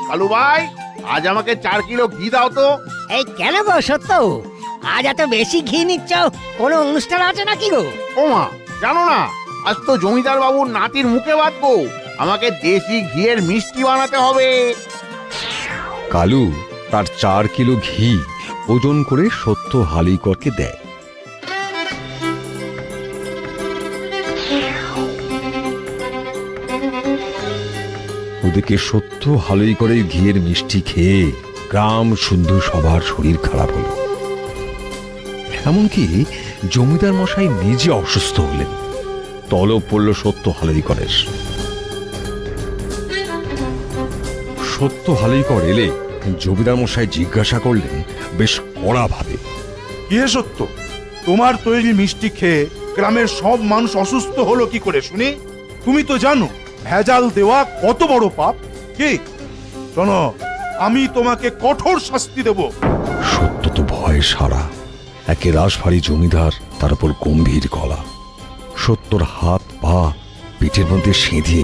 কালু ভাই, আজ আমাকে 4 কিলো ঘি দাও তো। এই কেন গো সত্য, আজ এত বেশি ঘি নিচ্ছ? কোনো অনুষ্ঠান আছে নাকি গো? ও মা, জানো না আজ তো জমিদার বাবুর নাতির মুখে বাঁধবো। আমাকে দেশি ঘিয়ের মিষ্টি বানাতে হবে। কালু তার 4 কিলো ঘি ওজন করে সত্য হালিকরকে দেয়। ওদিকে সত্য হালিকরের ঘিয়ের মিষ্টি খেয়ে গ্রাম শুদ্ধ সবার শরীর খারাপ হলো। এমনকি জমিদার মশাই নিজে অসুস্থ হলেন। তলব পড়ল সত্য হালিকরের। সত্য হালিকর এলে জমিদার মশাই জিজ্ঞাসা করলেন বেশ কড়া ভাবে, কি হে সত্য, তোমার তৈরি মিষ্টি খেয়ে গ্রামের সব মানুষ অসুস্থ হলো কি করে শুনি? তুমি তো জানো ভেজাল দেওয়া কত বড় পাপ। কি শোনো, আমি তোমাকে কঠোর শাস্তি দেব। সত্য তো ভয়ে সারা। একে রাশভারী জমিদার, তার উপর গম্ভীর গলা। সত্যর হাত পা পিঠের মধ্যে সেঁধিয়ে